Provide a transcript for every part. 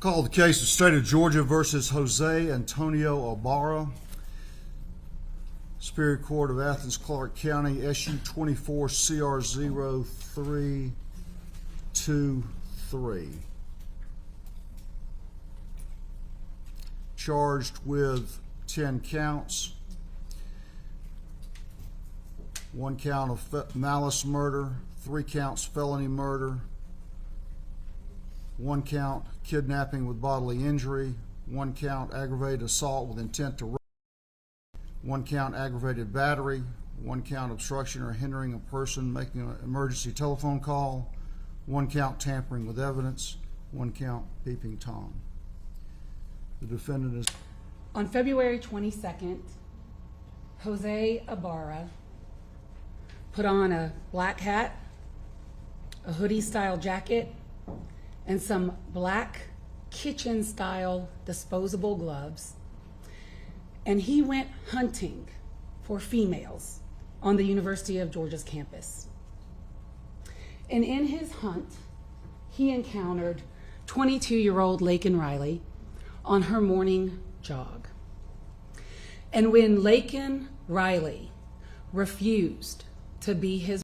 Call the case of State of Georgia versus Jose Antonio Ibarra, Superior Court of Athens, Clarke County, SU 24 CR 0323. Charged with 10 counts. 1 count of malice murder, 3 counts felony murder, 1 count kidnapping with bodily injury, 1 count aggravated assault with intent to rape, 1 count aggravated battery, 1 count obstruction or hindering a person making an emergency telephone call, 1 count tampering with evidence, 1 count peeping Tom. The defendant is... On February 22nd, Jose Ibarra put on a black hat, a hoodie-style jacket, and some black kitchen-style disposable gloves, and he went hunting for females on the University of Georgia's campus. And in his hunt, he encountered 22-year-old Laken Riley on her morning jog. And when Laken Riley refused to be his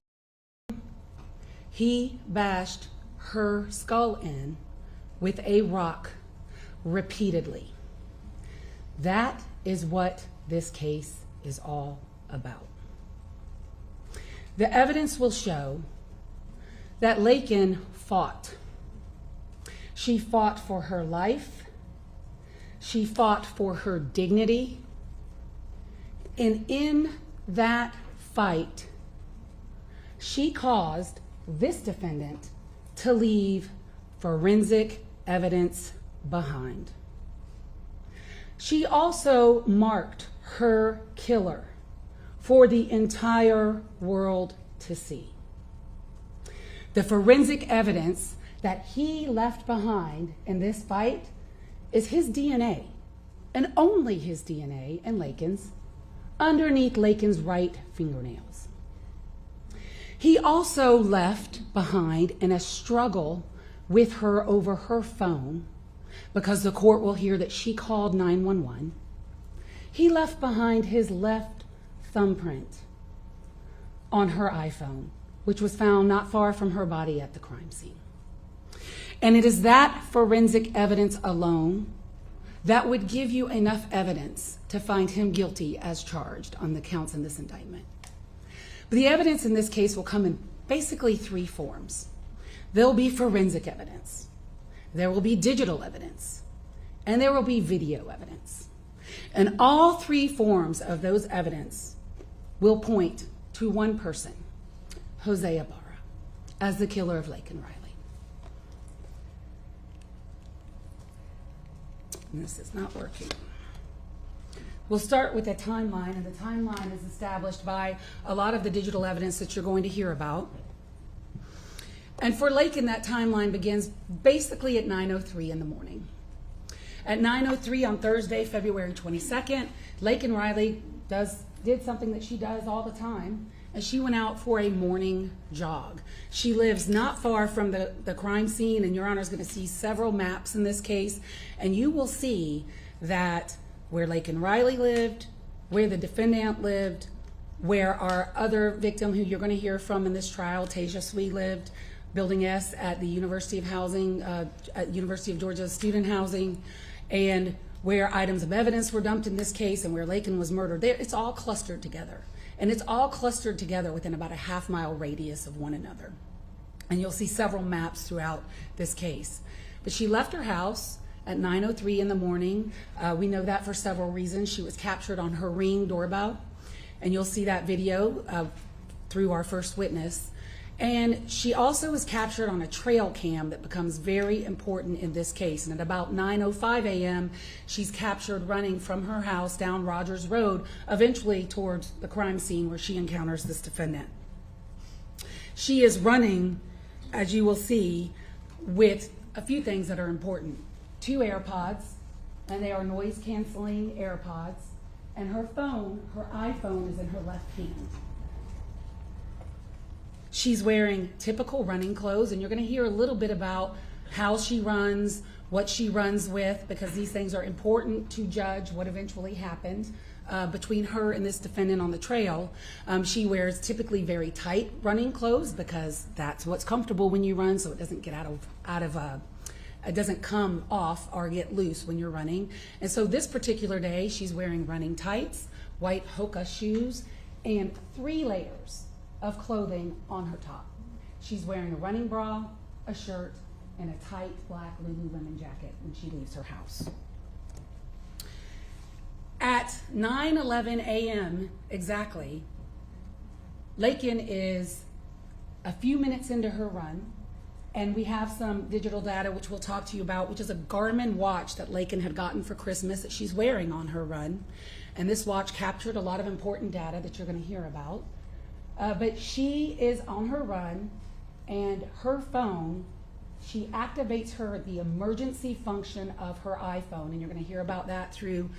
wife, he bashed her skull in with a rock repeatedly. That is what this case is all about. The evidence will show that Laken fought. She fought for her life. She fought for her dignity. And in that fight, she caused this defendant to leave forensic evidence behind. She also marked her killer for the entire world to see. The forensic evidence that he left behind in this fight is his DNA, and only his DNA and Laken's, underneath Laken's right fingernails. He also left behind in a struggle with her over her phone, because the court will hear that she called 911. He left behind his left thumbprint on her iPhone, which was found not far from her body at the crime scene. And it is that forensic evidence alone that would give you enough evidence to find him guilty as charged on the counts in this indictment. But the evidence in this case will come in basically 3 forms. There'll be forensic evidence, there will be digital evidence, and there will be video evidence. And all 3 forms of those evidence will point to one person, Jose Ibarra, as the killer of Laken Riley. And this is not working. We'll start with a timeline, and the timeline is established by a lot of the digital evidence that you're going to hear about. And for Laken, that timeline begins basically at 9:03 in the morning. At 9:03 on Thursday, February 22nd, Laken Riley did something that she does all the time, and she went out for a morning jog. She lives not far from the crime scene, and Your Honor is going to see several maps in this case, and you will see that where Laken Riley lived, where the defendant lived, where our other victim, who you're going to hear from in this trial, Tasia Swee, lived, Building S at the University of Georgia Student Housing, and where items of evidence were dumped in this case, and where Laken was murdered. It's all clustered together. And it's all clustered together within about a half-mile radius of one another. And you'll see several maps throughout this case. But she left her house at 9:03 in the morning. We know that for several reasons. She was captured on her Ring doorbell, and you'll see that video through our first witness. And she also was captured on a trail cam that becomes very important in this case. And at about 9:05 a.m., she's captured running from her house down Rogers Road, eventually towards the crime scene where she encounters this defendant. She is running, as you will see, with a few things that are important. 2 AirPods, and they are noise-canceling AirPods, and her phone, her iPhone, is in her left hand. She's wearing typical running clothes, and you're going to hear a little bit about how she runs, what she runs with, because these things are important to judge what eventually happened between her and this defendant on the trail. She wears typically very tight running clothes because that's what's comfortable when you run, so it doesn't get it doesn't come off or get loose when you're running. And so this particular day, she's wearing running tights, white Hoka shoes, and 3 layers of clothing on her top. She's wearing a running bra, a shirt, and a tight black Lululemon jacket when she leaves her house. At 9:11 a.m. exactly, Laken is a few minutes into her run, and we have some digital data which we'll talk to you about, which is a Garmin watch that Laken had gotten for Christmas that she's wearing on her run. And this watch captured a lot of important data that you're going to hear about. But she is on her run, and her phone, she activates the emergency function of her iPhone, and you're going to hear about that through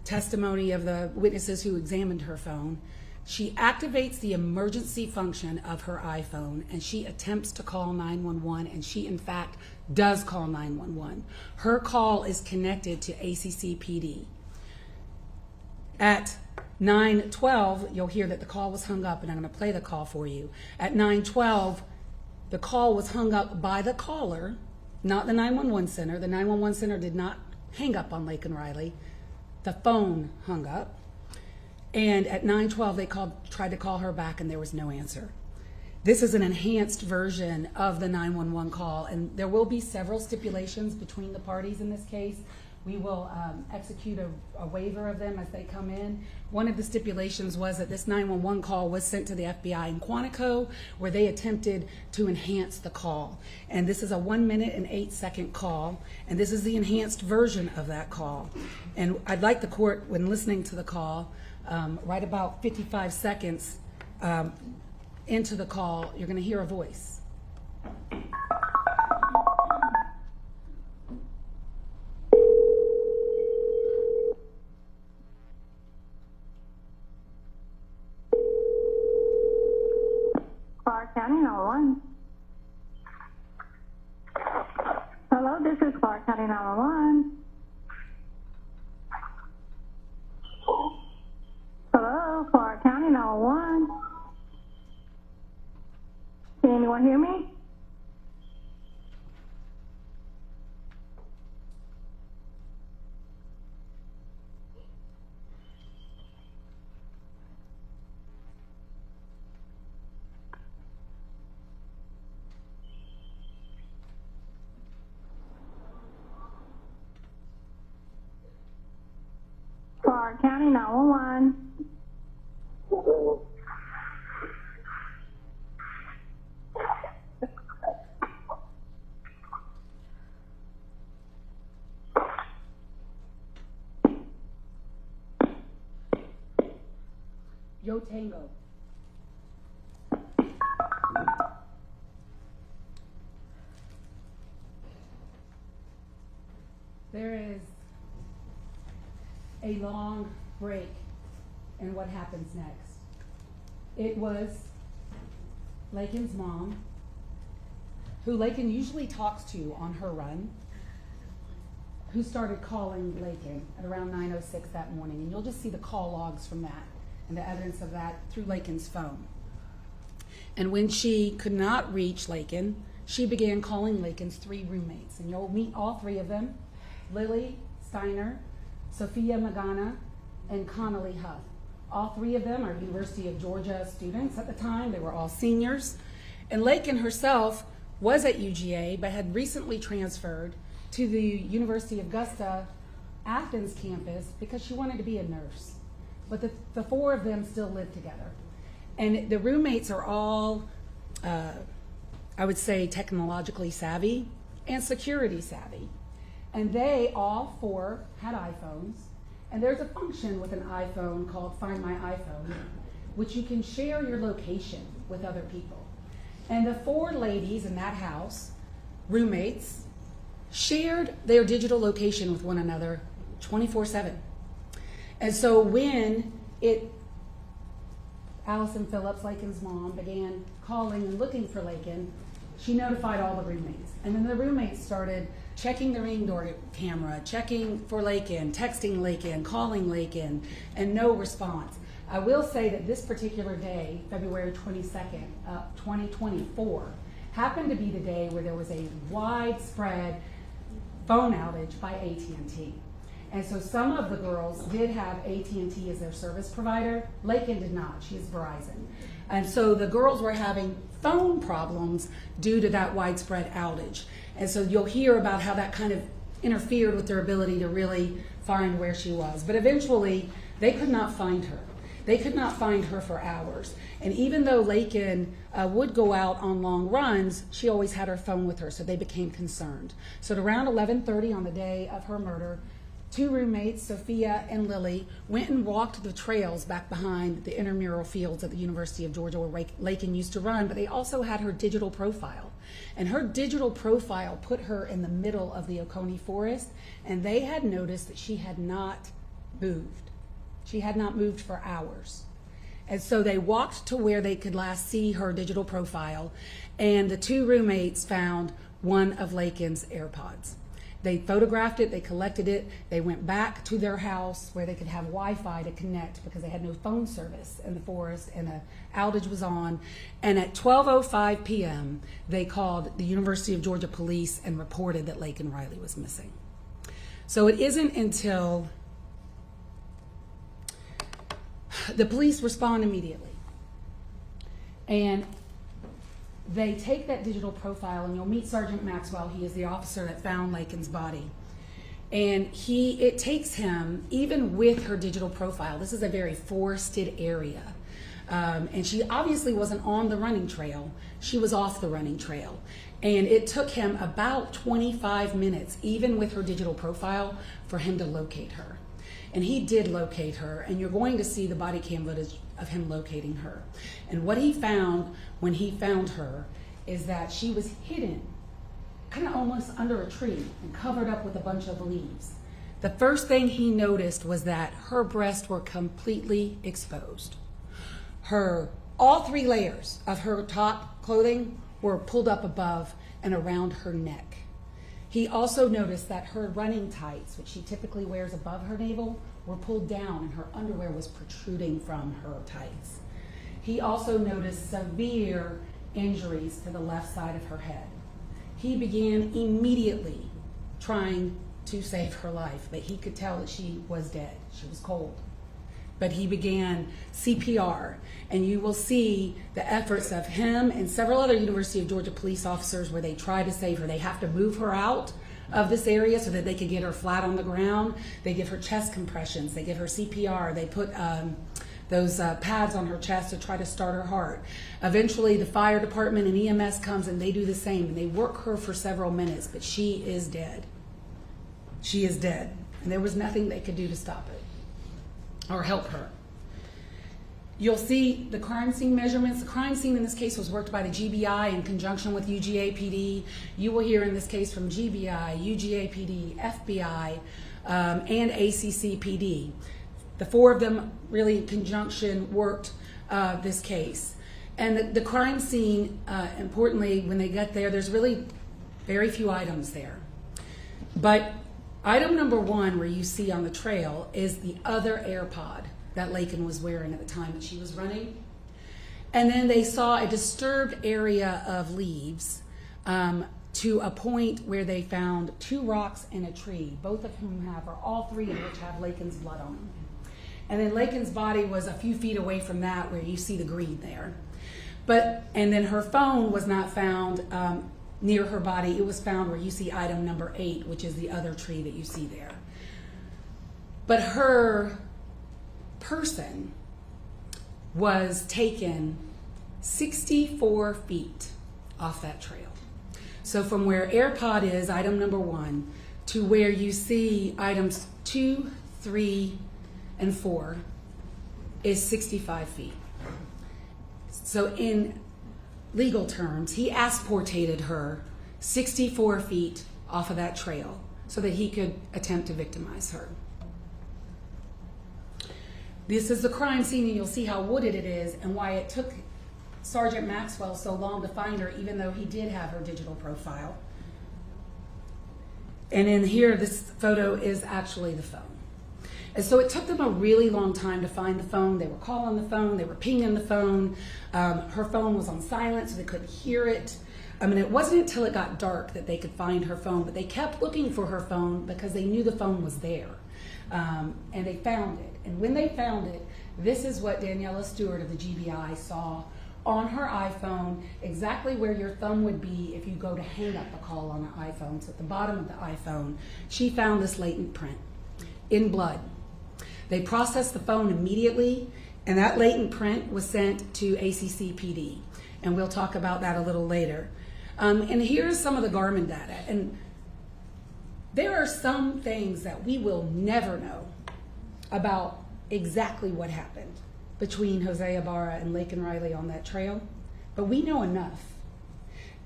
testimony of the witnesses who examined her phone. She activates the emergency function of her iPhone, and she attempts to call 911, and she in fact does call 911. Her call is connected to ACC PD. At 9:12, you'll hear that the call was hung up, and I'm going to play the call for you. At 9:12, the call was hung up by the caller, not the 911 center. The 911 center did not hang up on Laken Riley. The phone hung up. And at 9:12, they tried to call her back, and there was no answer. This is an enhanced version of the 911 call, and there will be several stipulations between the parties in this case. We will execute a waiver of them as they come in. One of the stipulations was that this 911 call was sent to the FBI in Quantico, where they attempted to enhance the call. And this is a 1 minute and 8 second call, and this is the enhanced version of that call. And I'd like the court, when listening to the call, right about 55 seconds into the call, you're going to hear a voice. Clark County 911. Hello, this is Clark County 911. Hello, Clark County 911. Can anyone hear me? Clark County 911. Yo Tango. There is a long break in what happens next. It was Laken's mom, who Laken usually talks to on her run, who started calling Laken at around 9:06 that morning. And you'll just see the call logs from that and the evidence of that through Laken's phone. And when she could not reach Laken, she began calling Laken's 3 roommates. And you'll meet all 3 of them: Lily Steiner, Sophia Magana, and Connolly Huff. All 3 of them are University of Georgia students at the time. They were all seniors. And Laken herself was at UGA, but had recently transferred to the University of Augusta Athens campus because she wanted to be a nurse. But the 4 of them still live together. And the roommates are all, I would say, technologically savvy and security savvy. And they all 4 had iPhones. And there's a function with an iPhone called Find My iPhone, which you can share your location with other people. And the 4 ladies in that house, roommates, shared their digital location with one another 24/7. And so when Allison Phillips, Laken's mom, began calling and looking for Laken, she notified all the roommates. And then the roommates started checking the ring door camera, checking for Laken, texting Laken, calling Laken, and no response. I will say that this particular day, February 22nd, 2024, happened to be the day where there was a widespread phone outage by AT&T. And so some of the girls did have AT&T as their service provider. Laken did not. She is Verizon. And so the girls were having phone problems due to that widespread outage. And so you'll hear about how that kind of interfered with their ability to really find where she was. But eventually, they could not find her. They could not find her for hours. And even though Laken would go out on long runs, she always had her phone with her, so they became concerned. So at around 11:30 on the day of her murder, two roommates, Sophia and Lily, went and walked the trails back behind the intramural fields at the University of Georgia where Laken used to run, but they also had her digital profile. And her digital profile put her in the middle of the Oconee Forest, and they had noticed that she had not moved. She had not moved for hours. And so they walked to where they could last see her digital profile, and the two roommates found one of Laken's AirPods. They photographed it, they collected it, they went back to their house where they could have Wi-Fi to connect because they had no phone service in the forest and the outage was on. And at 12:05 p.m., they called the University of Georgia police and reported that Laken Riley was missing. So it isn't until the police respond immediately, and they take that digital profile, and you'll meet Sergeant Maxwell. He is the officer that found Laken's body. And it takes him, even with her digital profile, this is a very forested area. And she obviously wasn't on the running trail. She was off the running trail. And it took him about 25 minutes, even with her digital profile, for him to locate her. And he did locate her, and you're going to see the body cam footage of him locating her. And what he found when he found her is that she was hidden, kind of almost under a tree and covered up with a bunch of leaves. The first thing he noticed was that her breasts were completely exposed. All three layers of her top clothing were pulled up above and around her neck. He also noticed that her running tights, which she typically wears above her navel, were pulled down and her underwear was protruding from her tights. He also noticed severe injuries to the left side of her head. He began immediately trying to save her life, but he could tell that she was dead. She was cold. But he began CPR, and you will see the efforts of him and several other University of Georgia police officers where they try to save her. They have to move her out of this area so that they can get her flat on the ground. They give her chest compressions. They give her CPR. They put those pads on her chest to try to start her heart. Eventually, the fire department and EMS comes and they do the same, and they work her for several minutes, but she is dead. She is dead, and there was nothing they could do to stop it or help her. You'll see the crime scene measurements. The crime scene in this case was worked by the GBI in conjunction with UGA-PD. You will hear in this case from GBI, UGA-PD, FBI, and ACC-PD. The four of them really in conjunction worked this case. And the crime scene, importantly, when they get there, there's really very few items there. But item number one, where you see on the trail, is the other AirPod that Laken was wearing at the time that she was running. And then they saw a disturbed area of leaves to a point where they found two rocks and a tree, both of whom have, or all three of which have Laken's blood on them. And then Laken's body was a few feet away from that where you see the green there. And then her phone was not found near her body. It was found where you see item number 8, which is the other tree that you see there. But her person was taken 64 feet off that trail. So from where AirPod is, item number 1, to where you see items 2, 3, and 4 is 65 feet. So in legal terms, he aspirated her 64 feet off of that trail so that he could attempt to victimize her. This is the crime scene, and you'll see how wooded it is and why it took Sergeant Maxwell so long to find her, even though he did have her digital profile. And in here, this photo is actually the phone. And so it took them a really long time to find the phone. They were calling the phone, they were pinging the phone. Her phone was on silent, so they couldn't hear it. I mean, it wasn't until it got dark that they could find her phone, but they kept looking for her phone because they knew the phone was there. And they found it. And when they found it, this is what Daniela Stewart of the GBI saw on her iPhone, exactly where your thumb would be if you go to hang up a call on an iPhone. So at the bottom of the iPhone, she found this latent print in blood. They processed the phone immediately, and that latent print was sent to ACCPD. And we'll talk about that a little later. And here's some of the Garmin data. And there are some things that we will never know about exactly what happened between Jose Ibarra and Laken Riley on that trail, but we know enough.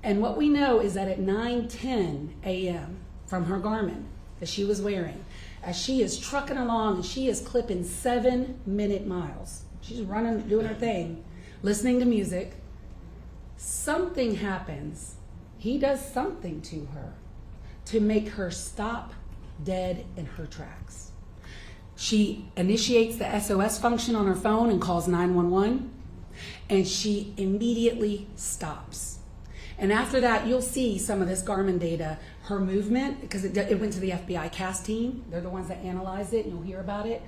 And what we know is that at 9:10 a.m. from her Garmin that she was wearing, as she is trucking along and she is clipping 7-minute miles, she's running, doing her thing, listening to music, something happens. He does something to her to make her stop dead in her tracks. She initiates the SOS function on her phone and calls 911, and she immediately stops. And after that, you'll see some of this Garmin data, her movement, because it went to the FBI CAS team. They're the ones that analyzed it, and you'll hear about it.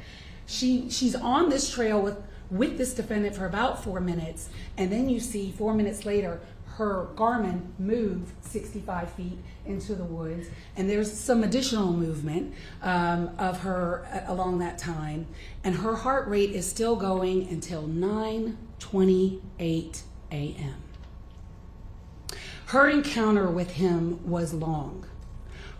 She's on this trail with this defendant for about 4 minutes, and then you see 4 minutes later, her Garmin move 65 feet into the woods, and there's some additional movement of her along that time, and her heart rate is still going until 9:28 a.m. Her encounter with him was long.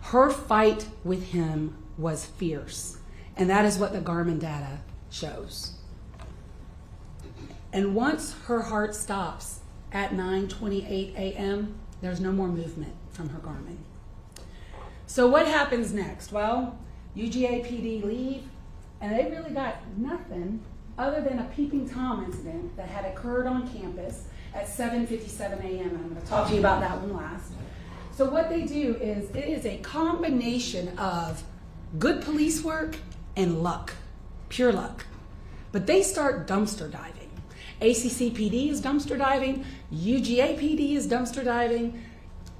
Her fight with him was fierce, and that is what the Garmin data shows. And once her heart stops at 9:28 a.m., there's no more movement from her Garmin. So what happens next? Well, UGA PD leave, and they really got nothing other than a peeping Tom incident that had occurred on campus at 7:57 a.m. And I'm going to talk to you about that one last. So what they do is, it is a combination of good police work and luck, pure luck. But they start dumpster diving. ACCPD is dumpster diving, UGA PD is dumpster diving,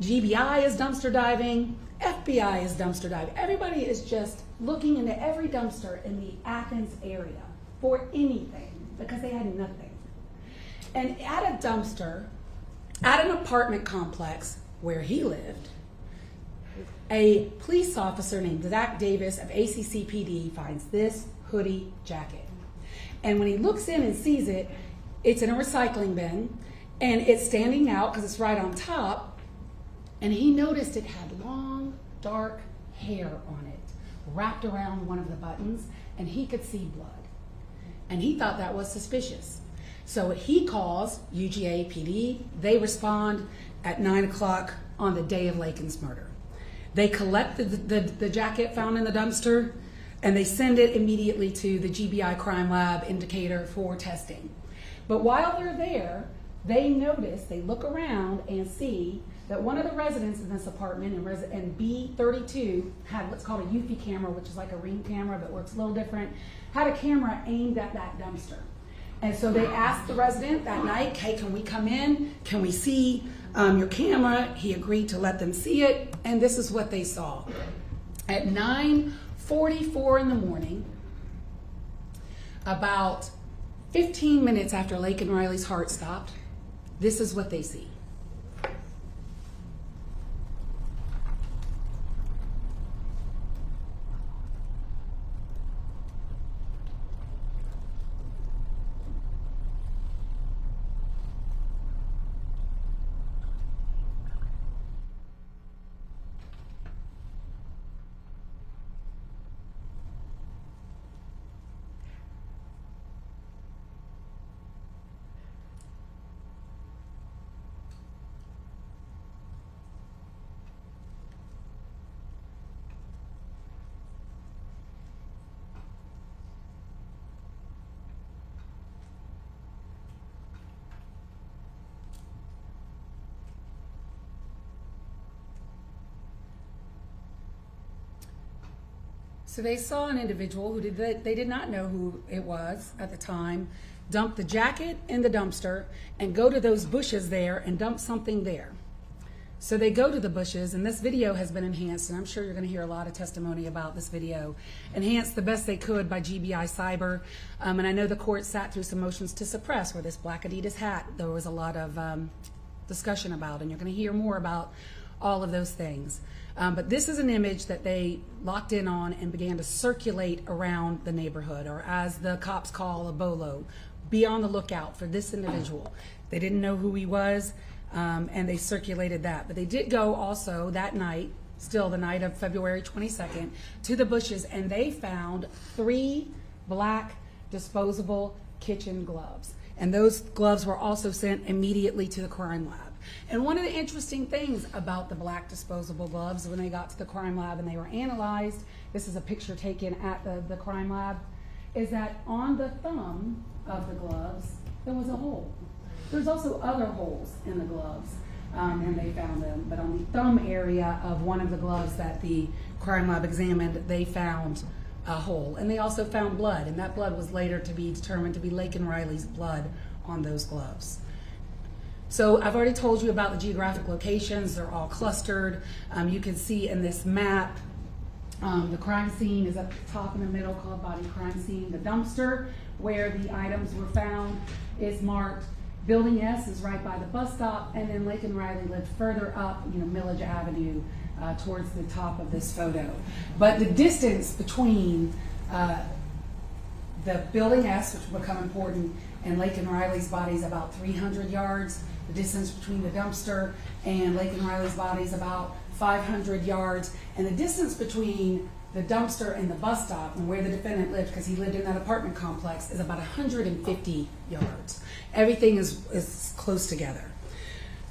GBI is dumpster diving, FBI is dumpster diving. Everybody is just looking into every dumpster in the Athens area for anything because they had nothing. And at a dumpster, at an apartment complex where he lived, a police officer named Zach Davis of ACCPD finds this hoodie jacket. And when he looks in and sees it, it's in a recycling bin, and it's standing out because it's right on top, and he noticed it had long, dark hair on it, wrapped around one of the buttons, and he could see blood. And he thought that was suspicious. So he calls UGA PD. They respond at 9 o'clock on the day of Laken's murder. They collect the jacket found in the dumpster, and they send it immediately to the GBI Crime Lab indicator for testing. But while they're there, they look around and see that one of the residents in this apartment in B32 had what's called a Eufy camera, which is like a ring camera but works a little different, had a camera aimed at that dumpster. And so they asked the resident that night, hey, can we come in? Can we see your camera? He agreed to let them see it, and this is what they saw. At 9:44 in the morning, about 15 minutes after Laken Riley's heart stopped, this is what they see. So they saw an individual who they did not know who it was at the time, dump the jacket in the dumpster and go to those bushes there and dump something there. So they go to the bushes, and this video has been enhanced, and I'm sure you're going to hear a lot of testimony about this video, enhanced the best they could by GBI Cyber. And I know the court sat through some motions to suppress where this black Adidas hat, there was a lot of discussion about, and you're going to hear more about all of those things. But this is an image that they locked in on and began to circulate around the neighborhood, or as the cops call a bolo. Be on the lookout for this individual. They didn't know who he was, and they circulated that. But they did go also that night, still the night of February 22nd, to the bushes, and they found 3 black disposable kitchen gloves. And those gloves were also sent immediately to the crime lab. And one of the interesting things about the black disposable gloves when they got to the crime lab and they were analyzed, this is a picture taken at the crime lab, is that on the thumb of the gloves, there was a hole. There's also other holes in the gloves, and they found them. But on the thumb area of one of the gloves that the crime lab examined, they found a hole. And they also found blood, and that blood was later to be determined to be Laken Riley's blood on those gloves. So I've already told you about the geographic locations. They're all clustered. You can see in this map, the crime scene is up at the top in the middle, called body crime scene. The dumpster where the items were found is marked. Building S is right by the bus stop, and then Laken Riley lived further up, Millage Avenue, towards the top of this photo. But the distance between the Building S, which will become important, and Laken Riley's body is about 300 yards. The distance between the dumpster and Laken Riley's body is about 500 yards. And the distance between the dumpster and the bus stop and where the defendant lived, because he lived in that apartment complex, is about 150 yards. Everything is close together.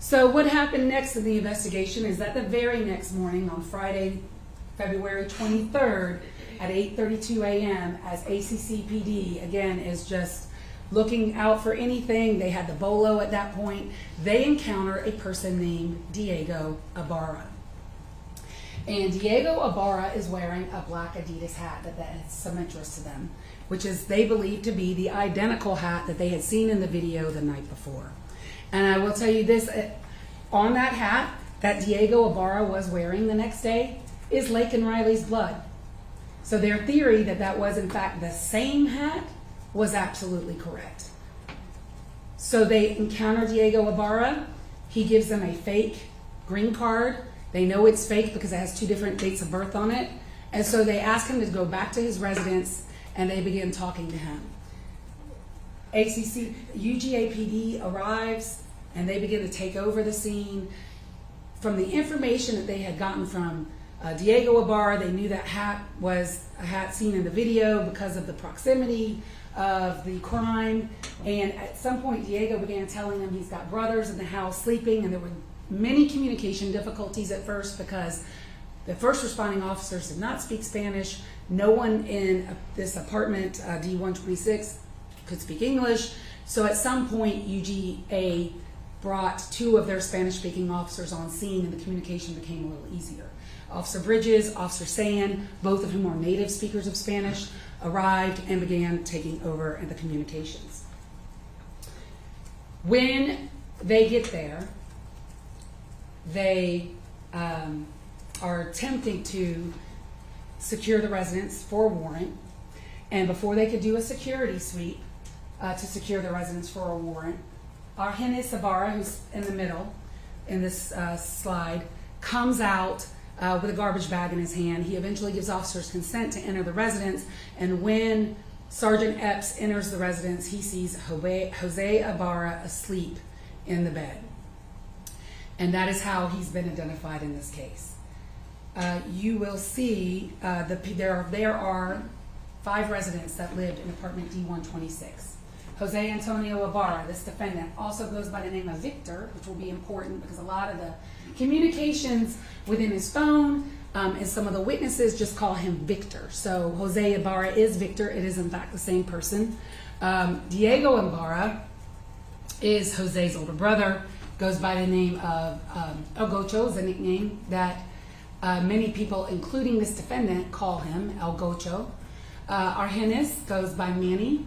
So what happened next in the investigation is that the very next morning, on Friday, February 23rd at 8:32 a.m., as ACCPD, again, is just looking out for anything. They had the bolo at that point. They encounter a person named Diego Ibarra. And Diego Ibarra is wearing a black Adidas hat that has some interest to them, which is they believe to be the identical hat that they had seen in the video the night before. And I will tell you this, on that hat that Diego Ibarra was wearing the next day is Laken Riley's blood. So their theory that that was in fact the same hat was absolutely correct. So they encounter Diego Ibarra. He gives them a fake green card. They know it's fake because it has 2 different dates of birth on it. And so they ask him to go back to his residence, and they begin talking to him. UGAPD arrives, and they begin to take over the scene. From the information that they had gotten from Diego Ibarra, they knew that hat was a hat seen in the video because of the proximity of the crime. And at some point, Diego began telling them he's got brothers in the house sleeping, and there were many communication difficulties at first because the first responding officers did not speak Spanish. No one in this apartment, D126, could speak English. So at some point, UGA brought 2 of their Spanish-speaking officers on scene, and the communication became a little easier. Officer Bridges, Officer Sand, both of whom are native speakers of Spanish, arrived and began taking over the communications. When they get there, they are attempting to secure the residence for a warrant, and before they could do a security sweep to secure the residence for a warrant, Argenis Ibarra, who's in the middle in this slide, comes out with a garbage bag in his hand. He eventually gives officers consent to enter the residence, and when Sergeant Epps enters the residence, he sees Jose Ibarra asleep in the bed. And that is how he's been identified in this case. You will see there are 5 residents that lived in apartment D126. Jose Antonio Ibarra, this defendant, also goes by the name of Victor, which will be important because a lot of the communications within his phone and some of the witnesses just call him Victor. So Jose Ibarra is Victor. It is in fact the same person. Diego Ibarra is Jose's older brother, goes by the name of El Gocho, is a nickname that Many people, including this defendant, call him El Gocho. Argenis goes by Manny,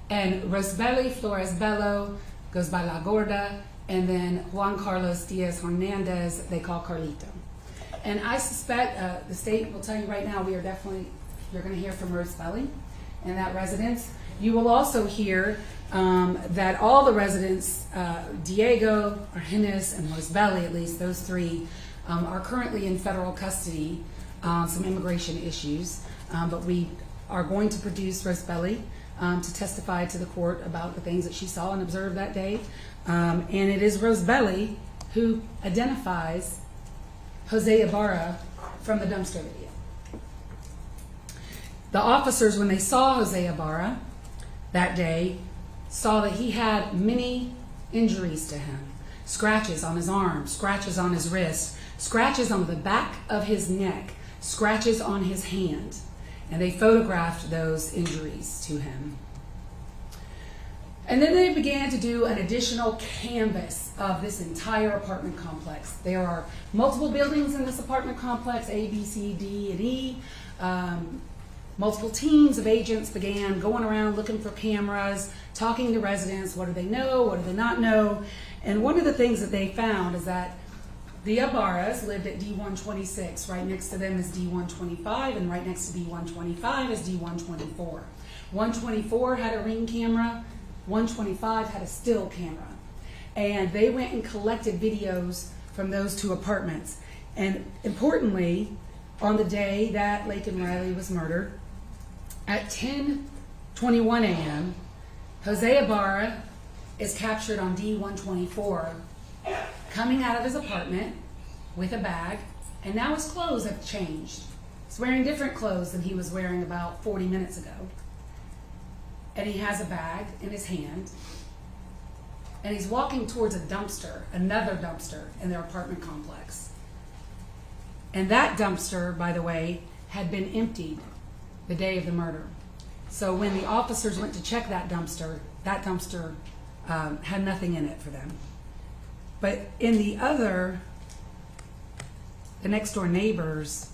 and Rosbelli Flores Bello goes by La Gorda, and then Juan Carlos Diaz Hernandez they call Carlito. And I suspect the state will tell you right now you're going to hear from Rosbelli and that residence. You will also hear that all the residents, Diego, Argenis, and Rosbelli, at least those three, are currently in federal custody on some immigration issues. But we are going to produce Rosbelli to testify to the court about the things that she saw and observed that day. And it is Rosbelli who identifies Jose Ibarra from the dumpster video. The officers, when they saw Jose Ibarra that day, saw that he had many injuries to him. Scratches on his arm, scratches on his wrist, scratches on the back of his neck, scratches on his hand. And they photographed those injuries to him. And then they began to do an additional canvass of this entire apartment complex. There are multiple buildings in this apartment complex, A, B, C, D, and E. Multiple teams of agents began going around looking for cameras, talking to residents. What do they know? What do they not know? And one of the things that they found is that the Ibarras lived at D126. Right next to them is D125, and right next to D125 is D124. 124 had a ring camera. 125 had a still camera. And they went and collected videos from those two apartments. And importantly, on the day that Laken Riley was murdered, at 10:21 a.m., Jose Ibarra is captured on D124 coming out of his apartment with a bag, and now his clothes have changed. He's wearing different clothes than he was wearing about 40 minutes ago. And he has a bag in his hand, and he's walking towards a dumpster, another dumpster in their apartment complex. And that dumpster, by the way, had been emptied the day of the murder. So when the officers went to check that dumpster had nothing in it for them. But in the next door neighbors,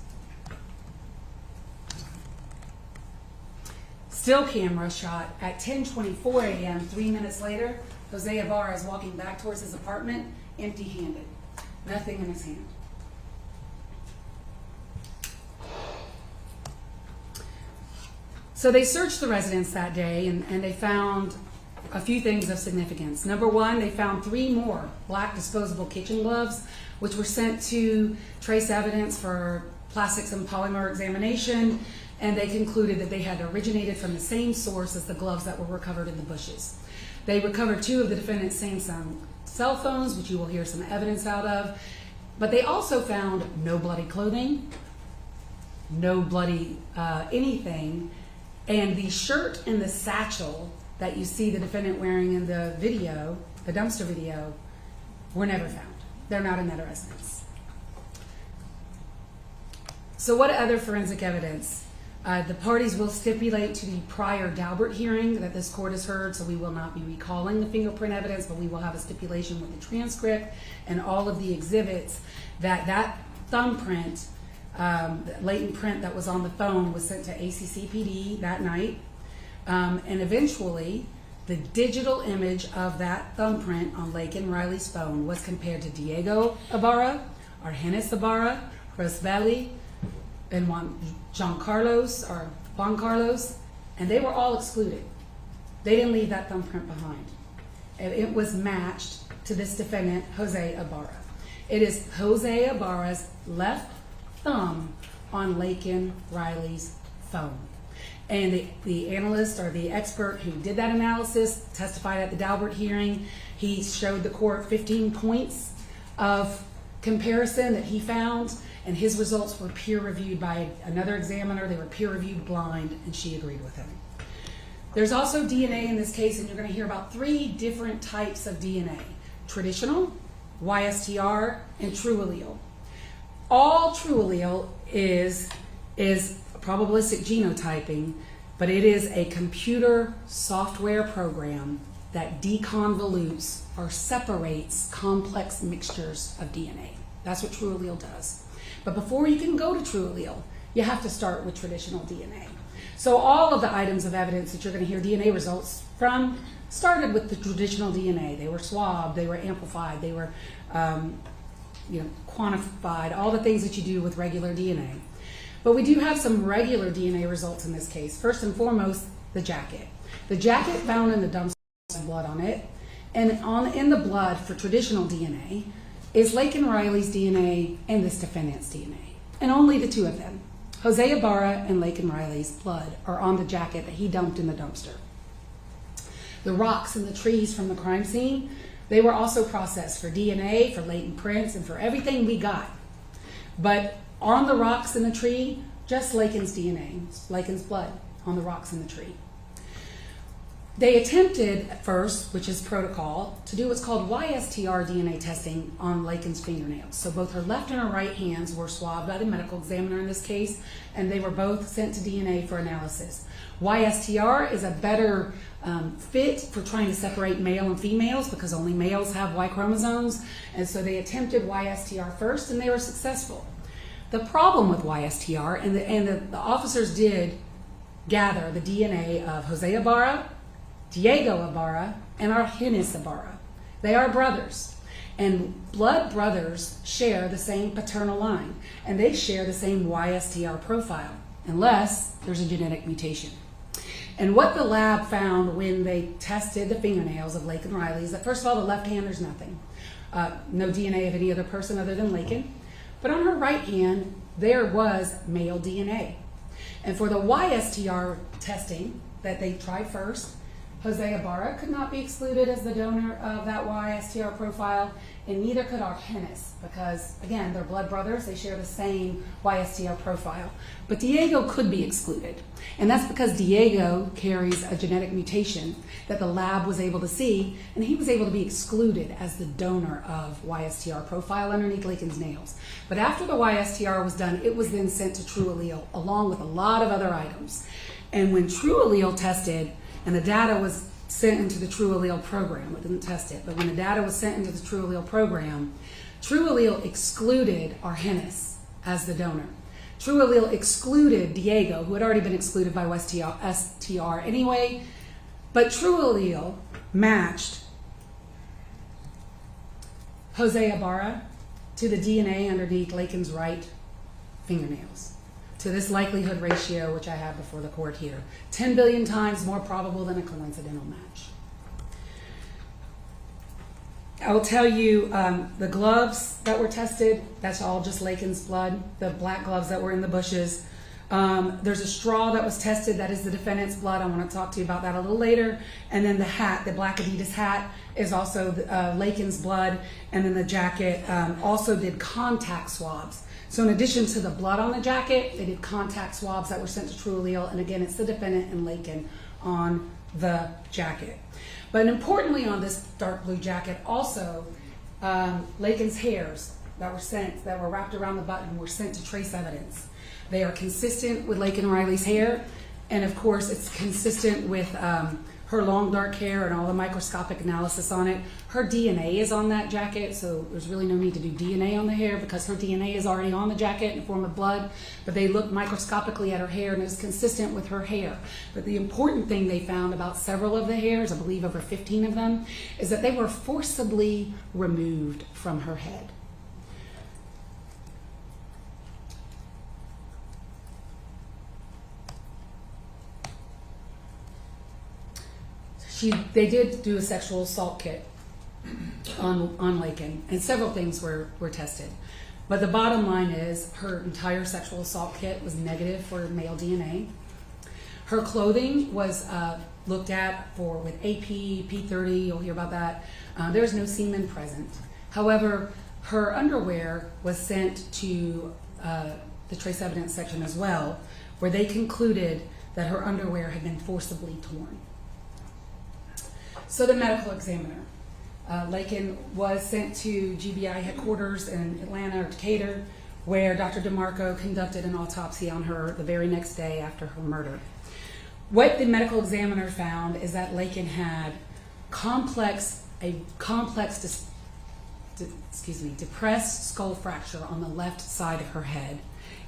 still camera shot at 10:24 a.m., 3 minutes later, Jose Ibarra is walking back towards his apartment, empty-handed, nothing in his hand. So they searched the residence that day, and they found a few things of significance. Number one, they found 3 more black disposable kitchen gloves, which were sent to trace evidence for plastics and polymer examination, and they concluded that they had originated from the same source as the gloves that were recovered in the bushes. They recovered 2 of the defendant's Samsung cell phones, which you will hear some evidence out of, but they also found no bloody clothing, no bloody anything, and the shirt and the satchel that you see the defendant wearing in the video, the dumpster video, were never found. They're not in that residence. So what other forensic evidence? The parties will stipulate to the prior Daubert hearing that this court has heard, so we will not be recalling the fingerprint evidence, but we will have a stipulation with the transcript and all of the exhibits that thumbprint, latent print that was on the phone was sent to ACCPD that night. And eventually, the digital image of that thumbprint on Laken Riley's phone was compared to Diego Ibarra, Argenis Ibarra, Rosbelli, and Juan Carlos, and they were all excluded. They didn't leave that thumbprint behind. It was matched to this defendant, Jose Ibarra. It is Jose Ibarra's left thumb on Laken Riley's phone. And the analyst or the expert who did that analysis testified at the Daubert hearing. He showed the court 15 points of comparison that he found, and his results were peer-reviewed by another examiner. They were peer-reviewed blind, and she agreed with him. There's also DNA in this case, and you're going to hear about 3 different types of DNA: traditional, YSTR, and true allele. All true allele is probabilistic genotyping, but it is a computer software program that deconvolutes or separates complex mixtures of DNA. That's what true allele does. But before you can go to true allele, you have to start with traditional DNA. So all of the items of evidence that you're going to hear DNA results from started with the traditional DNA. They were swabbed, they were amplified, they were quantified, all the things that you do with regular DNA. But we do have some regular DNA results in this case. First and foremost, the jacket. The jacket found in the dumpster has blood on it, and in the blood for traditional DNA is Laken Riley's DNA and this defendant's DNA, and only the two of them. Jose Ibarra and Laken Riley's blood are on the jacket that he dumped in the dumpster. The rocks and the trees from the crime scene, they were also processed for DNA, for latent prints, and for everything we got. But on the rocks in the tree, just Laken's DNA, Laken's blood on the rocks in the tree. They attempted at first, which is protocol, to do what's called YSTR DNA testing on Laken's fingernails. So both her left and her right hands were swabbed by the medical examiner in this case, and they were both sent to DNA for analysis. YSTR is a better fit for trying to separate male and females because only males have Y chromosomes, and so they attempted YSTR first and they were successful. The problem with YSTR, and the officers did gather the DNA of Jose Ibarra, Diego Ibarra, and Argenis Ibarra. They are brothers, and blood brothers share the same paternal line, and they share the same YSTR profile, unless there's a genetic mutation. And what the lab found when they tested the fingernails of Laken Riley is that, first of all, the left hand, there's nothing. No DNA of any other person other than Laken. But on her right hand, there was male DNA. And for the YSTR testing that they tried first, Jose Ibarra could not be excluded as the donor of that YSTR profile, and neither could Argenis, because, again, they're blood brothers. They share the same YSTR profile. But Diego could be excluded, and that's because Diego carries a genetic mutation that the lab was able to see, and he was able to be excluded as the donor of YSTR profile underneath Laken's nails. But after the YSTR was done, it was then sent to True Allele, along with a lot of other items. And when True Allele tested, and the data was sent into the True Allele program. It didn't test it, but when the data was sent into the True Allele program, True Allele excluded Argenis as the donor. True Allele excluded Diego, who had already been excluded by STR anyway, but True Allele matched Jose Ibarra to the DNA underneath Laken's right fingernails, to this likelihood ratio, which I have before the court here. 10 billion times more probable than a coincidental match. I will tell you the gloves that were tested, that's all just Laken's blood, the black gloves that were in the bushes. There's a straw that was tested, that is the defendant's blood. I want to talk to you about that a little later. And then the hat, the black Adidas hat, is also Laken's blood. And then the jacket also did contact swabs. So in addition to the blood on the jacket, they did contact swabs that were sent to True Allele, and again, it's the defendant and Laken on the jacket. But importantly on this dark blue jacket, also Laken's hairs that were wrapped around the button were sent to trace evidence. They are consistent with Laken Riley's hair, and of course it's consistent with her long dark hair and all the microscopic analysis on it. Her DNA is on that jacket, so there's really no need to do DNA on the hair because her DNA is already on the jacket in the form of blood, but they looked microscopically at her hair and it was consistent with her hair. But the important thing they found about several of the hairs, I believe over 15 of them, is that they were forcibly removed from her head. They did do a sexual assault kit on Laken, and several things were tested. But the bottom line is her entire sexual assault kit was negative for male DNA. Her clothing was looked at with AP, P30, you'll hear about that. There's no semen present. However, her underwear was sent to the trace evidence section as well, where they concluded that her underwear had been forcibly torn. So the medical examiner, Laken was sent to GBI headquarters in Atlanta or Decatur, where Dr. DeMarco conducted an autopsy on her the very next day after her murder. What the medical examiner found is that Laken had a complex depressed skull fracture on the left side of her head,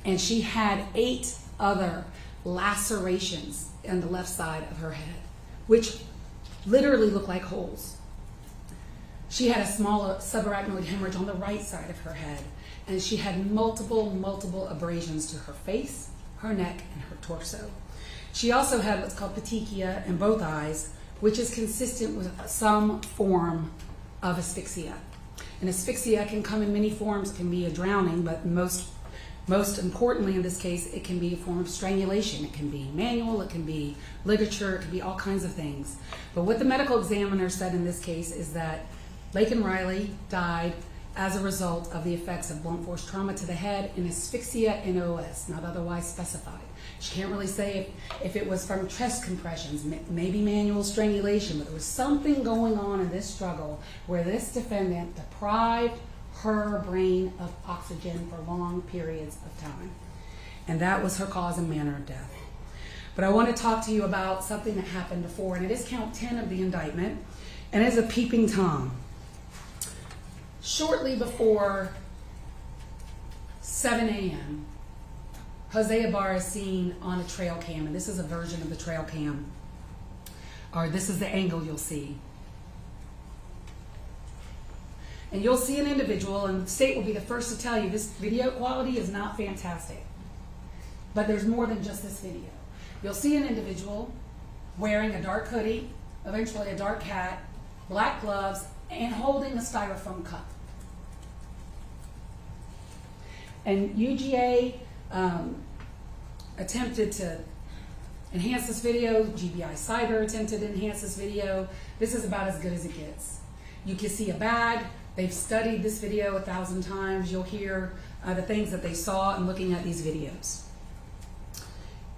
and she had 8 other lacerations on the left side of her head, which literally look like holes. She had a small subarachnoid hemorrhage on the right side of her head, and she had multiple abrasions to her face, her neck, and her torso. She also had what's called petechia in both eyes, which is consistent with some form of asphyxia. And asphyxia can come in many forms. It can be a drowning, but most importantly in this case, it can be a form of strangulation. It can be manual, it can be ligature, it can be all kinds of things. But what the medical examiner said in this case is that Laken Riley died as a result of the effects of blunt force trauma to the head and asphyxia NOS, not otherwise specified. She can't really say if it was from chest compressions, maybe manual strangulation, but there was something going on in this struggle where this defendant deprived her brain of oxygen for long periods of time. And that was her cause and manner of death. But I want to talk to you about something that happened before, and it is count 10 of the indictment, and it is a peeping Tom. Shortly before 7 a.m., Jose Ibarra is seen on a trail cam, and this is a version of the trail cam, or this is the angle you'll see. And you'll see an individual, and the state will be the first to tell you this video quality is not fantastic. But there's more than just this video. You'll see an individual wearing a dark hoodie, eventually a dark hat, black gloves, and holding a styrofoam cup. And UGA attempted to enhance this video. GBI Cyber attempted to enhance this video. This is about as good as it gets. You can see a bag. They've studied this video 1,000 times. You'll hear the things that they saw in looking at these videos.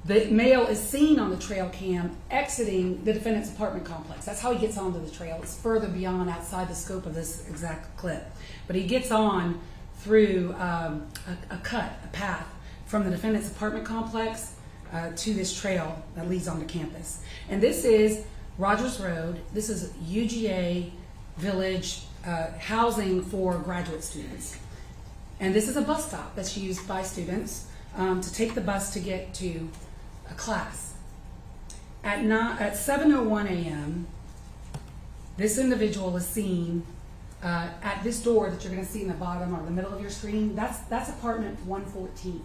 The male is seen on the trail cam exiting the defendant's apartment complex. That's how he gets onto the trail. It's further beyond outside the scope of this exact clip. But he gets on through a path from the defendant's apartment complex to this trail that leads onto campus. And this is Rogers Road. This is UGA Village housing for graduate students. And this is a bus stop that's used by students to take the bus to get to a class. At 7:01 a.m., this individual is seen at this door that you're going to see in the bottom or the middle of your screen. That's apartment 114.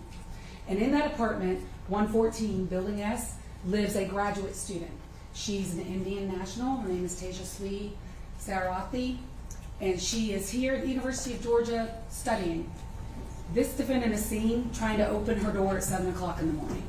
And in that apartment, 114, Building S, lives a graduate student. She's an Indian national. Her name is Tejaswi Sarathi, and she is here at the University of Georgia studying. This defendant is seen trying to open her door at 7 o'clock in the morning.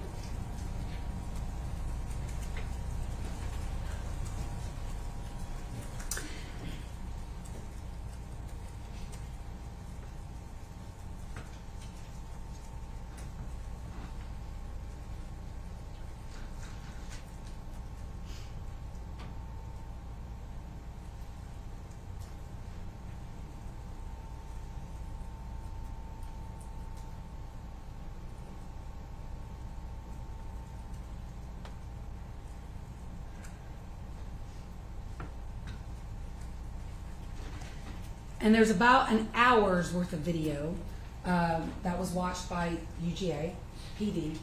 And there's about an hour's worth of video that was watched by UGA PD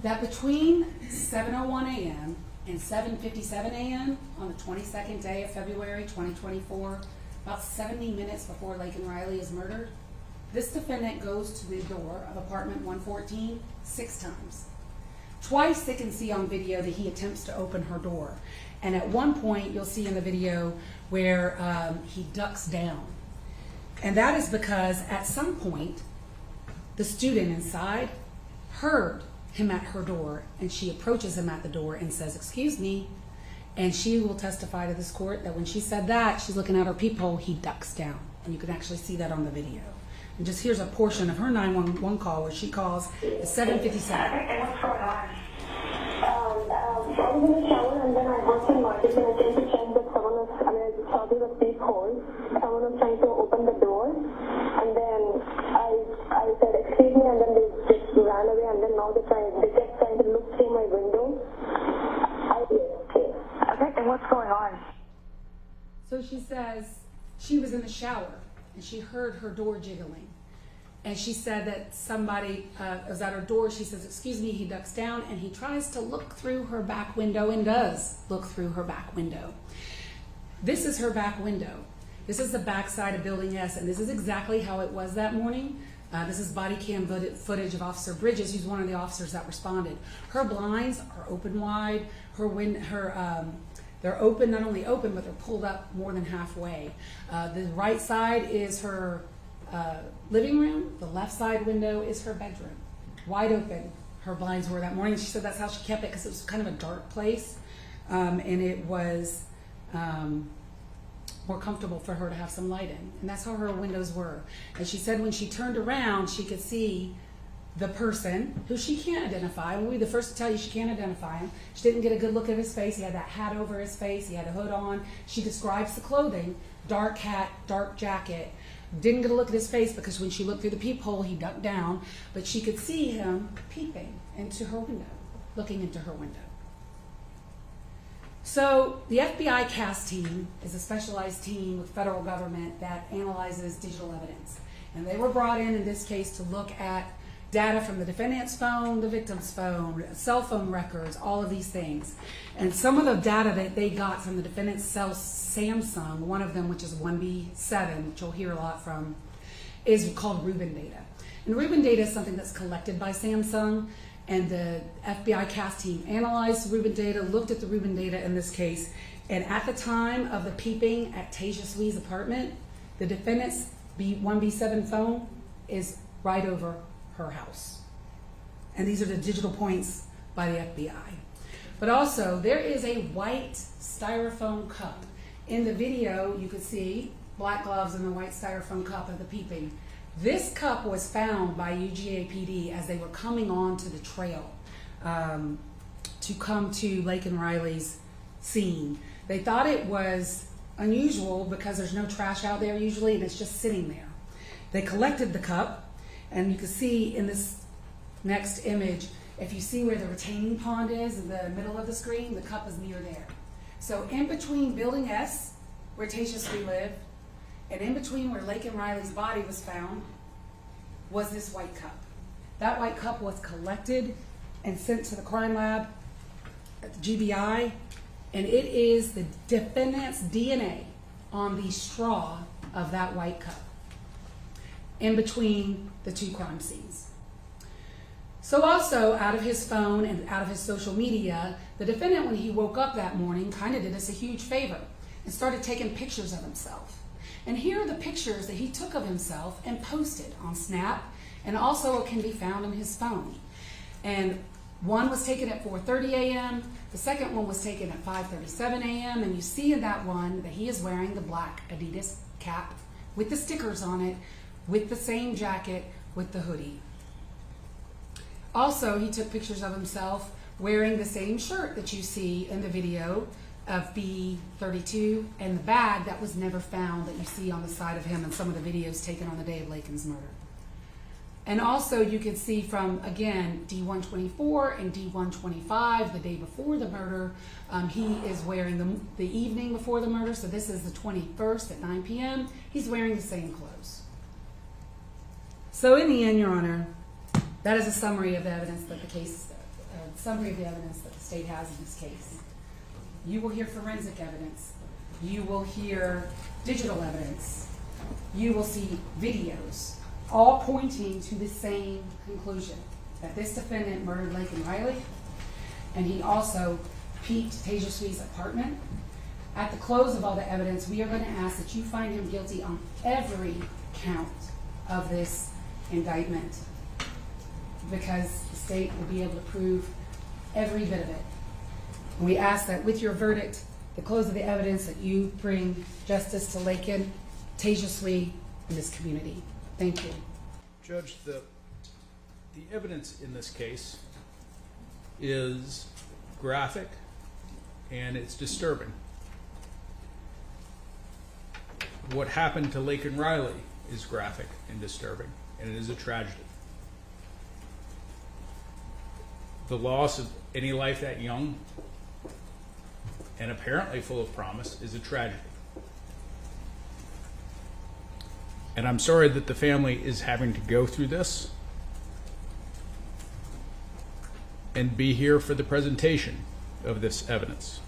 that between 7:01 a.m. and 7:57 a.m. on the 22nd day of February 2024, about 70 minutes before Laken Riley is murdered, this defendant goes to the door of apartment 114 6 times. Twice they can see on video that he attempts to open her door. And at one point you'll see in the video where he ducks down. And that is because at some point the student inside heard him at her door, and she approaches him at the door and says, "Excuse me." And she will testify to this court that when she said that, she's looking at her peephole, he ducks down. And you can actually see that on the video. And just here's a portion of her 911 call where she calls at 7:57. What's going on? I was in the shower and then I heard some noises and I came to check that someone was, I saw through the peephole. Someone was trying to open the door, and then I said, "Excuse me," and then they just ran away, and then now they kept trying to look through my window. Okay, and what's going on? So she says, she was in the shower and she heard her door jiggling. And she said that somebody was at her door. She says, "Excuse me." He ducks down and he tries to look through her back window and does look through her back window. This is her back window. This is the back side of Building S, and this is exactly how it was that morning. This is body cam footage of Officer Bridges, who's one of the officers that responded. Her blinds are open wide. They're open, not only open, but they're pulled up more than halfway. The right side is her living room. The left side window is her bedroom. Wide open, her blinds were that morning. She said that's how she kept it because it was kind of a dark place, and it was more comfortable for her to have some light in. And that's how her windows were. And she said when she turned around, she could see the person who she can't identify. We'll be the first to tell you she can't identify him. She didn't get a good look at his face. He had that hat over his face. He had a hood on. She describes the clothing: dark hat, dark jacket. Didn't get a look at his face because when she looked through the peephole, he ducked down. But she could see him peeping into her window, looking into her window. So the FBI CAS team is a specialized team with federal government that analyzes digital evidence. And they were brought in this case to look at data from the defendant's phone, the victim's phone, cell phone records, all of these things. And some of the data that they got from the defendant's cell Samsung, one of them, which is 1B7, which you'll hear a lot from, is called Rubin data. And Rubin data is something that's collected by Samsung. And the FBI CAS team analyzed Rubin data, looked at the Rubin data in this case, and at the time of the peeping at Tasia Swee's apartment, the defendant's 1B7 phone is right over her house. And these are the digital points by the FBI. But also, there is a white styrofoam cup. In the video, you could see black gloves and the white styrofoam cup of the peeping. This cup was found by UGA PD as they were coming onto the trail to come to Laken Riley's scene. They thought it was unusual because there's no trash out there usually, and it's just sitting there. They collected the cup, and you can see in this next image, if you see where the retaining pond is in the middle of the screen, the cup is near there. So in between Building S, where Tasia Sweet lived, and in between where Laken Riley's body was found, was this white cup. That white cup was collected and sent to the crime lab at the GBI, and it is the defendant's DNA on the straw of that white cup in between the two crime scenes. So also, out of his phone and out of his social media, the defendant, when he woke up that morning, kind of did us a huge favor and started taking pictures of himself. And here are the pictures that he took of himself and posted on Snap, and also can be found in his phone. And one was taken at 4:30 a.m., the second one was taken at 5:37 a.m., and you see in that one that he is wearing the black Adidas cap with the stickers on it, with the same jacket, with the hoodie. Also, he took pictures of himself wearing the same shirt that you see in the video of B32 and the bag that was never found that you see on the side of him in some of the videos taken on the day of Laken's murder. And also you can see from, again, D124 and D125, the day before the murder, he is wearing the evening before the murder, so this is the 21st at 9 p.m. He's wearing the same clothes. So in the end, Your Honor, that is a summary of the evidence that the case, summary of the evidence that the state has in this case. You will hear forensic evidence. You will hear digital evidence. You will see videos, all pointing to the same conclusion, that this defendant murdered Laken Riley, and he also peeked Tasia Swee's apartment. At the close of all the evidence, we are going to ask that you find him guilty on every count of this indictment, because the state will be able to prove every bit of it. And we ask that with your verdict, the close of the evidence, that you bring justice to Laken, Tasia Sweet, and this community. Thank you. Judge, the evidence in this case is graphic and it's disturbing. What happened to Laken Riley is graphic and disturbing, and it is a tragedy. The loss of any life that young and apparently full of promise is a tragedy. And I'm sorry that the family is having to go through this and be here for the presentation of this evidence.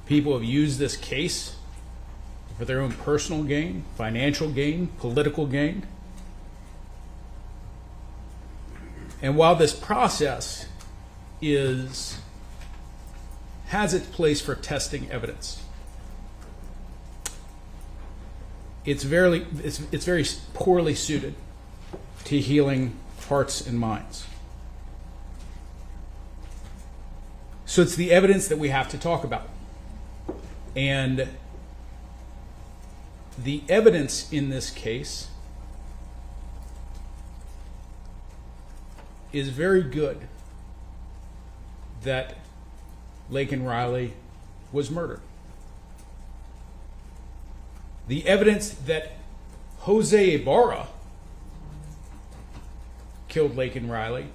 People have used this case for their own personal gain, financial gain, political gain. And while this process has its place for testing evidence, it's very poorly suited to healing hearts and minds. So it's the evidence that we have to talk about. And the evidence in this case is very good that Laken Riley was murdered. The evidence that Jose Ibarra killed Laken Riley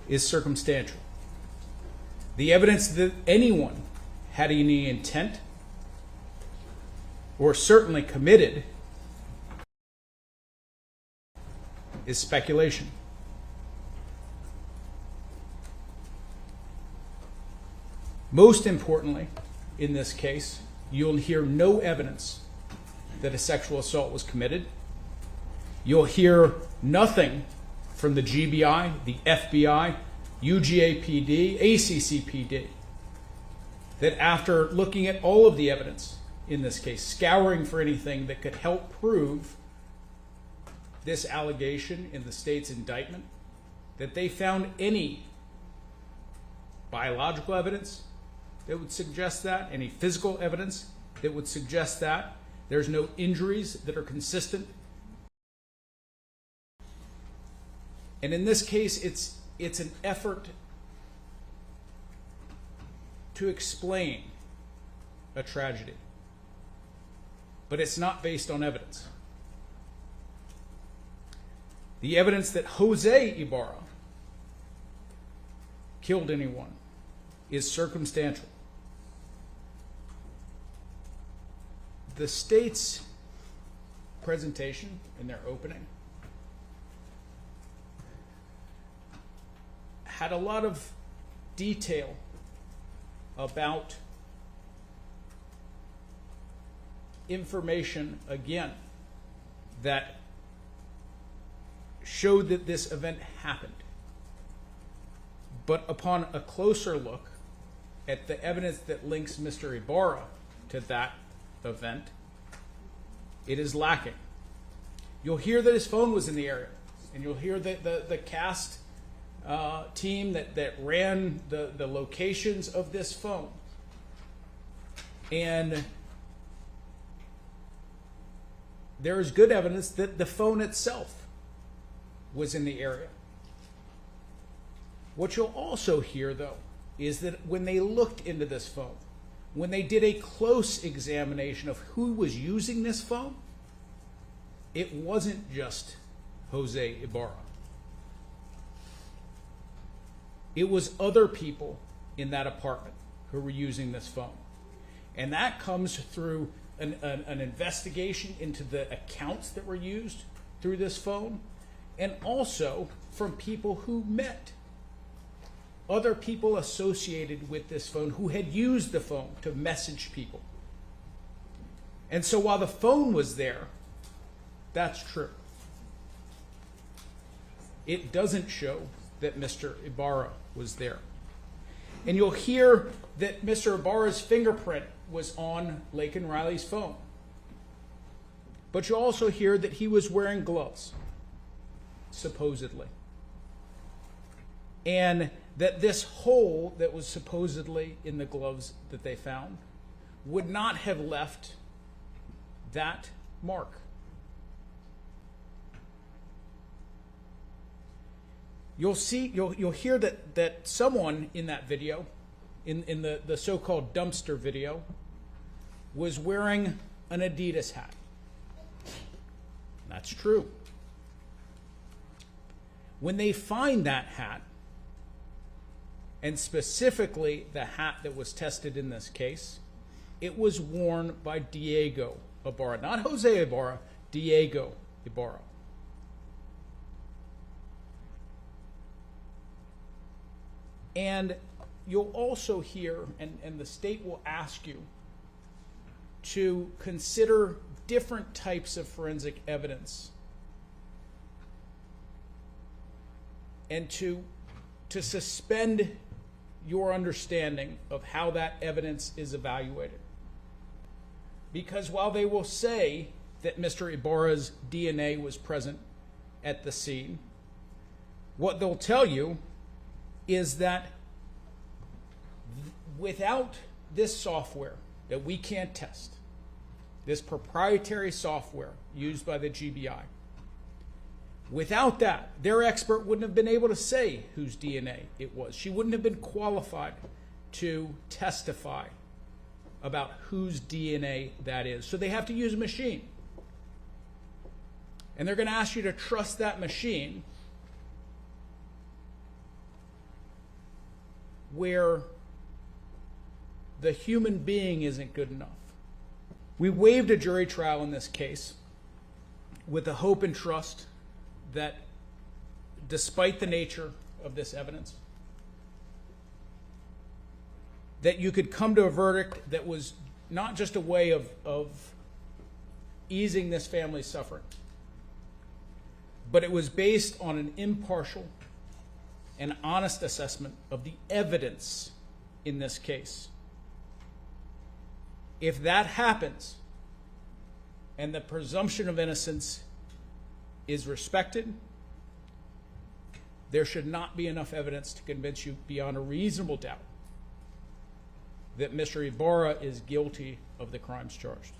is circumstantial. The evidence that anyone had any intent or certainly committed is speculation. Most importantly, in this case, you'll hear no evidence that a sexual assault was committed. You'll hear nothing from the GBI, the FBI, UGAPD, ACCPD, that after looking at all of the evidence in this case, scouring for anything that could help prove this allegation in the state's indictment, that they found any biological evidence that would suggest that, any physical evidence that would suggest that. There's no injuries that are consistent. And in this case, it's an effort to explain a tragedy, but it's not based on evidence. The evidence that Jose Ibarra killed anyone is circumstantial. The state's presentation in their opening had a lot of detail about information, again, that showed that this event happened. But upon a closer look at the evidence that links Mr. Ibarra to that event, it is lacking. You'll hear that his phone was in the area, and you'll hear that the cast team that ran the locations of this phone. And there is good evidence that the phone itself was in the area. What you'll also hear, though, is that when they looked into this phone, when they did a close examination of who was using this phone, it wasn't just Jose Ibarra. It was other people in that apartment who were using this phone. And that comes through an investigation into the accounts that were used through this phone, and also from people who met other people associated with this phone who had used the phone to message people. And so while the phone was there, that's true. It doesn't show that Mr. Ibarra was there. And you'll hear that Mr. Ibarra's fingerprint was on Laken Riley's phone. But you'll also hear that he was wearing gloves, supposedly. And that this hole that was supposedly in the gloves that they found would not have left that mark. You'll hear that someone in that video, in the so-called dumpster video, was wearing an Adidas hat. That's true. When they find that hat, and specifically the hat that was tested in this case, it was worn by Diego Ibarra. Not Jose Ibarra, Diego Ibarra. And you'll also hear, and the state will ask you to consider different types of forensic evidence and to suspend your understanding of how that evidence is evaluated. Because while they will say that Mr. Ibarra's DNA was present at the scene, what they'll tell you is that without this software that we can't test, this proprietary software used by the GBI, without that, their expert wouldn't have been able to say whose DNA it was. She wouldn't have been qualified to testify about whose DNA that is. So they have to use a machine. And they're going to ask you to trust that machine where the human being isn't good enough. We waived a jury trial in this case with the hope and trust that despite the nature of this evidence, that you could come to a verdict that was not just a way of easing this family's suffering, but it was based on an impartial and honest assessment of the evidence in this case. If that happens and the presumption of innocence is respected, there should not be enough evidence to convince you beyond a reasonable doubt that Mr. Ibarra is guilty of the crimes charged.